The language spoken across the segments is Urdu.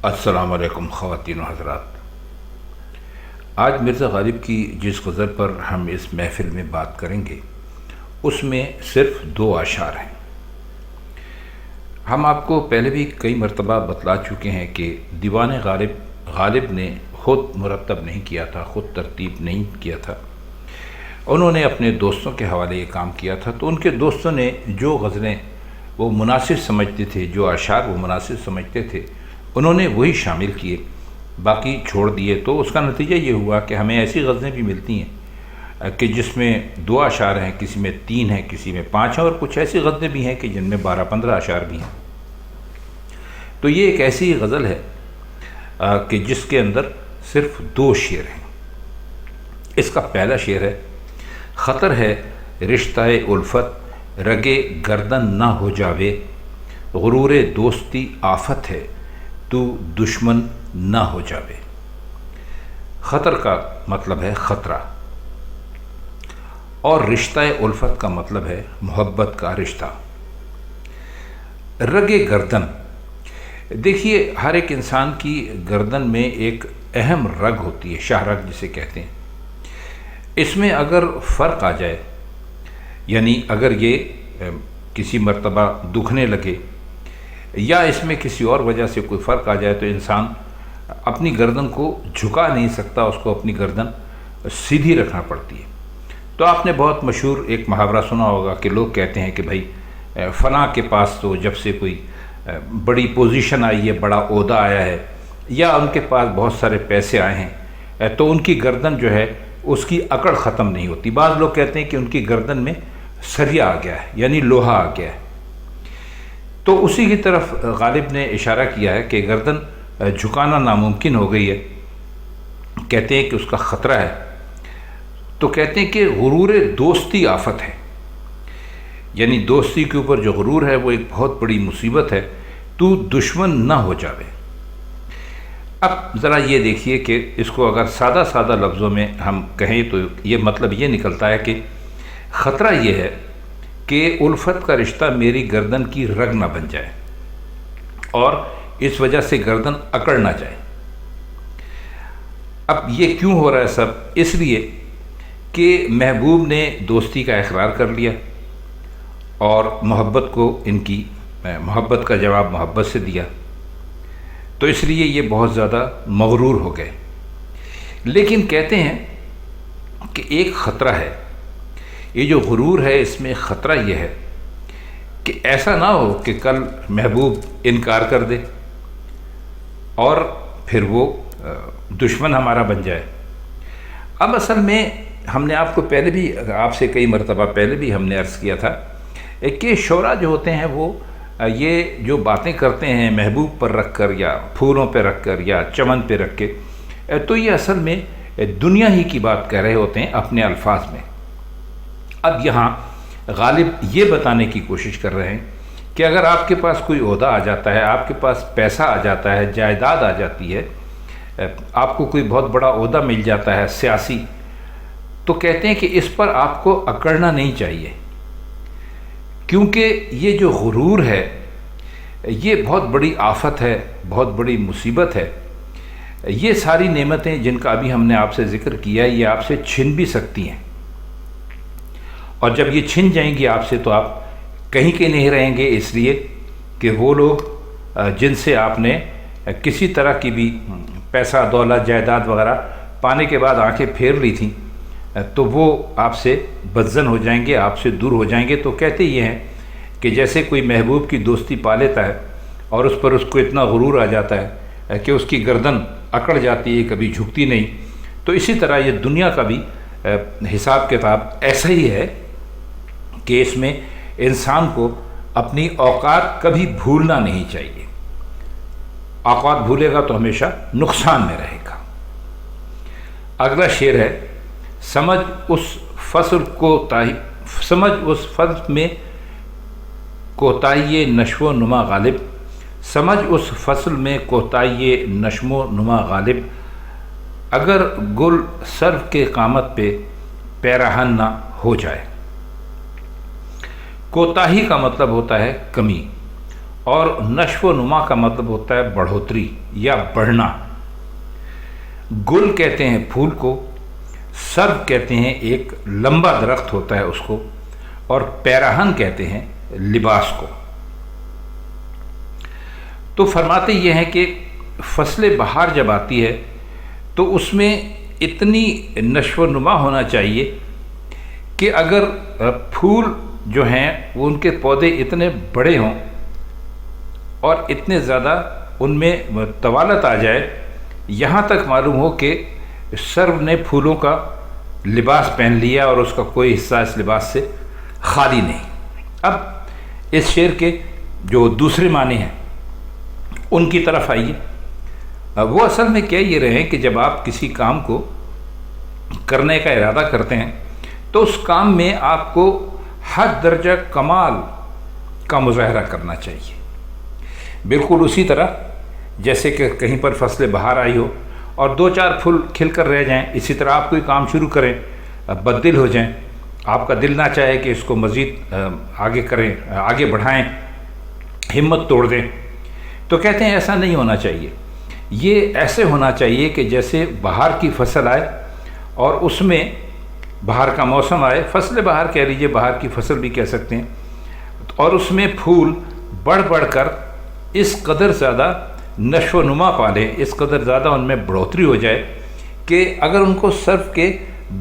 السلام علیکم خواتین و حضرات۔ آج مرزا غالب کی جس غزل پر ہم اس محفل میں بات کریں گے اس میں صرف 2 اشعار ہیں۔ ہم آپ کو پہلے بھی کئی مرتبہ بتلا چکے ہیں کہ دیوان غالب نے خود مرتب نہیں کیا تھا، خود ترتیب نہیں کیا تھا، انہوں نے اپنے دوستوں کے حوالے یہ کام کیا تھا۔ تو ان کے دوستوں نے جو غزلیں وہ مناسب سمجھتے تھے، جو اشعار وہ مناسب سمجھتے تھے، انہوں نے وہی شامل کیے، باقی چھوڑ دیے۔ تو اس کا نتیجہ یہ ہوا کہ ہمیں ایسی غزلیں بھی ملتی ہیں کہ جس میں 2 اشعار ہیں، کسی میں 3 ہیں، کسی میں 5 ہیں، اور کچھ ایسی غزلیں بھی ہیں کہ جن میں 12-15 اشعار بھی ہیں۔ تو یہ ایک ایسی غزل ہے کہ جس کے اندر صرف 2 شعر ہیں۔ اس کا پہلا شعر ہے: خطر ہے رشتہ الفت رگے گردن نہ ہو جاوے، غرور دوستی آفت ہے تو دشمن نہ ہو جاوے۔ خطر کا مطلب ہے خطرہ، اور رشتہ الفت کا مطلب ہے محبت کا رشتہ۔ رگ گردن، دیکھیے ہر ایک انسان کی گردن میں ایک اہم رگ ہوتی ہے، شاہ رگ جسے کہتے ہیں۔ اس میں اگر فرق آ جائے، یعنی اگر یہ کسی مرتبہ دکھنے لگے یا اس میں کسی اور وجہ سے کوئی فرق آ جائے تو انسان اپنی گردن کو جھکا نہیں سکتا، اس کو اپنی گردن سیدھی رکھنا پڑتی ہے۔ تو آپ نے بہت مشہور ایک محاورہ سنا ہوگا کہ لوگ کہتے ہیں کہ بھائی فلاں کے پاس تو جب سے کوئی بڑی پوزیشن آئی ہے، بڑا عہدہ آیا ہے، یا ان کے پاس بہت سارے پیسے آئے ہیں، تو ان کی گردن جو ہے اس کی اکڑ ختم نہیں ہوتی۔ بعض لوگ کہتے ہیں کہ ان کی گردن میں سریا آ گیا ہے، یعنی لوہا آ گیا ہے۔ تو اسی کی طرف غالب نے اشارہ کیا ہے کہ گردن جھکانا ناممکن ہو گئی ہے، کہتے ہیں کہ اس کا خطرہ ہے۔ تو کہتے ہیں کہ غرور دوستی آفت ہے، یعنی دوستی کے اوپر جو غرور ہے وہ ایک بہت بڑی مصیبت ہے، تو دشمن نہ ہو جاوے۔ اب ذرا یہ دیکھیے کہ اس کو اگر سادہ لفظوں میں ہم کہیں تو یہ مطلب یہ نکلتا ہے کہ خطرہ یہ ہے کہ الفت کا رشتہ میری گردن کی رگ نہ بن جائے اور اس وجہ سے گردن اکڑ نہ جائے۔ اب یہ کیوں ہو رہا ہے سب؟ اس لیے کہ محبوب نے دوستی کا اقرار کر لیا اور محبت کا جواب محبت سے دیا، تو اس لیے یہ بہت زیادہ مغرور ہو گئے۔ لیکن کہتے ہیں کہ ایک خطرہ ہے، یہ جو غرور ہے اس میں خطرہ یہ ہے کہ ایسا نہ ہو کہ کل محبوب انکار کر دے اور پھر وہ دشمن ہمارا بن جائے۔ اب اصل میں ہم نے آپ کو پہلے بھی، آپ سے کئی مرتبہ پہلے بھی ہم نے عرض کیا تھا کہ شعراء جو ہوتے ہیں وہ یہ جو باتیں کرتے ہیں محبوب پر رکھ کر یا پھولوں پہ رکھ کر یا چمن پہ رکھ کے، تو یہ اصل میں دنیا ہی کی بات کہہ رہے ہوتے ہیں اپنے الفاظ میں۔ اب یہاں غالب یہ بتانے کی کوشش کر رہے ہیں کہ اگر آپ کے پاس کوئی عہدہ آ جاتا ہے، آپ کے پاس پیسہ آ جاتا ہے، جائیداد آ جاتی ہے، آپ کو کوئی بہت بڑا عہدہ مل جاتا ہے سیاسی، تو کہتے ہیں کہ اس پر آپ کو اکڑنا نہیں چاہیے، کیونکہ یہ جو غرور ہے یہ بہت بڑی آفت ہے، بہت بڑی مصیبت ہے۔ یہ ساری نعمتیں جن کا ابھی ہم نے آپ سے ذکر کیا ہے یہ آپ سے چھن بھی سکتی ہیں، اور جب یہ چھن جائیں گی آپ سے تو آپ کہیں کے نہیں رہیں گے، اس لیے کہ وہ لوگ جن سے آپ نے کسی طرح کی بھی پیسہ دولت جائیداد وغیرہ پانے کے بعد آنکھیں پھیر لی تھیں، تو وہ آپ سے بدظن ہو جائیں گے، آپ سے دور ہو جائیں گے۔ تو کہتے یہ ہیں کہ جیسے کوئی محبوب کی دوستی پا لیتا ہے اور اس پر اس کو اتنا غرور آ جاتا ہے کہ اس کی گردن اکڑ جاتی ہے، کبھی جھکتی نہیں، تو اسی طرح یہ دنیا کا بھی حساب کتاب ایسا ہی ہے کہ اس میں انسان کو اپنی اوقات کبھی بھولنا نہیں چاہیے۔ اوقات بھولے گا تو ہمیشہ نقصان میں رہے گا۔ اگلا شعر ہے: سمجھ اس فصل میں کوتاہی نشو و نما غالب، سمجھ اس فصل میں کوتاہی نشو و نما غالب، اگر گل سرو کے قامت پہ پیراہن نہ ہو جائے۔ کوتاہی کا مطلب ہوتا ہے کمی، اور نشو و نما کا مطلب ہوتا ہے بڑھوتری یا بڑھنا۔ گل کہتے ہیں پھول کو، سرو کہتے ہیں ایک لمبا درخت ہوتا ہے اس کو، اور پیراہن کہتے ہیں لباس کو۔ تو فرماتے یہ ہیں کہ فصل بہار جب آتی ہے تو اس میں اتنی نشو و نما ہونا چاہیے کہ اگر پھول جو ہیں وہ ان کے پودے اتنے بڑے ہوں اور اتنے زیادہ ان میں طوالت آ جائے، یہاں تک معلوم ہو کہ سرو نے پھولوں کا لباس پہن لیا اور اس کا کوئی حصہ اس لباس سے خالی نہیں۔ اب اس شعر کے جو دوسرے معنی ہیں ان کی طرف آئیے۔ وہ اصل میں کہہ یہ رہے ہیں کہ جب آپ کسی کام کو کرنے کا ارادہ کرتے ہیں تو اس کام میں آپ کو حد درجہ کمال کا مظاہرہ کرنا چاہیے، بالکل اسی طرح جیسے کہ کہیں پر فصل بہار آئی ہو اور دو چار پھول کھل کر رہ جائیں، اسی طرح آپ کوئی کام شروع کریں، بددل ہو جائیں، آپ کا دل نہ چاہے کہ اس کو مزید آگے کریں، آگے بڑھائیں، ہمت توڑ دیں، تو کہتے ہیں ایسا نہیں ہونا چاہیے۔ یہ ایسے ہونا چاہیے کہ جیسے بہار کی فصل آئے اور اس میں بہار کا موسم آئے، فصل بہار کہہ لیجئے، بہار کی فصل بھی کہہ سکتے ہیں، اور اس میں پھول بڑھ بڑھ کر اس قدر زیادہ نشو و نما پالیں، اس قدر زیادہ ان میں بڑھوتری ہو جائے کہ اگر ان کو سرو کے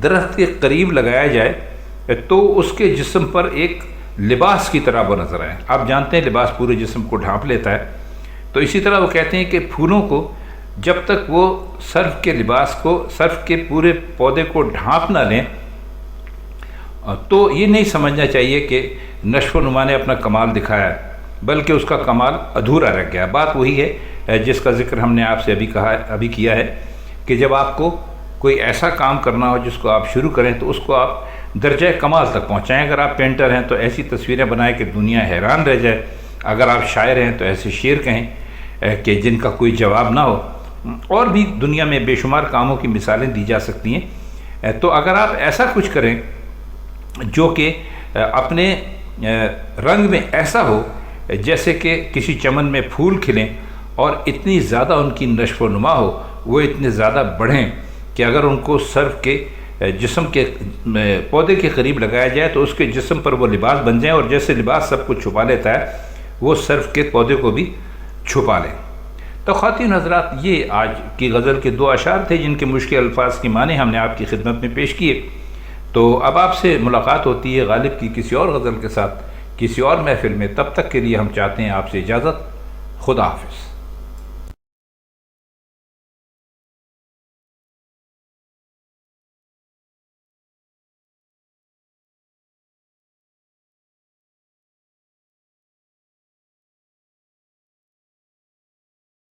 درخت کے قریب لگایا جائے تو اس کے جسم پر ایک لباس کی طرح وہ نظر آئے۔ آپ جانتے ہیں لباس پورے جسم کو ڈھانپ لیتا ہے، تو اسی طرح وہ کہتے ہیں کہ پھولوں کو جب تک وہ سرو کے لباس کو، سرو کے پورے پودے کو ڈھانپ نہ لیں تو یہ نہیں سمجھنا چاہیے کہ نشو و نما نے اپنا کمال دکھایا ہے، بلکہ اس کا کمال ادھورا رہ گیا۔ بات وہی ہے جس کا ذکر ہم نے آپ سے ابھی کیا ہے کہ جب آپ کو کوئی ایسا کام کرنا ہو جس کو آپ شروع کریں تو اس کو آپ درجہ کمال تک پہنچائیں۔ اگر آپ پینٹر ہیں تو ایسی تصویریں بنائیں کہ دنیا حیران رہ جائے، اگر آپ شاعر ہیں تو ایسے شعر کہیں کہ جن کا کوئی جواب نہ ہو، اور بھی دنیا میں بے شمار کاموں کی مثالیں دی جا سکتی ہیں۔ تو اگر آپ ایسا کچھ کریں جو کہ اپنے رنگ میں ایسا ہو جیسے کہ کسی چمن میں پھول کھلیں اور اتنی زیادہ ان کی نشو و نما ہو، وہ اتنے زیادہ بڑھیں کہ اگر ان کو سرو کے جسم کے پودے کے قریب لگایا جائے تو اس کے جسم پر وہ لباس بن جائیں، اور جیسے لباس سب کچھ چھپا لیتا ہے وہ سرو کے پودے کو بھی چھپا لیں۔ تو خواتین حضرات، یہ آج کی غزل کے دو اشعار تھے جن کے مشکل الفاظ کی معنی ہم نے آپ کی خدمت میں پیش کیے۔ تو اب آپ سے ملاقات ہوتی ہے غالب کی کسی اور غزل کے ساتھ کسی اور محفل میں، تب تک کے لیے ہم چاہتے ہیں آپ سے اجازت۔ خدا حافظ۔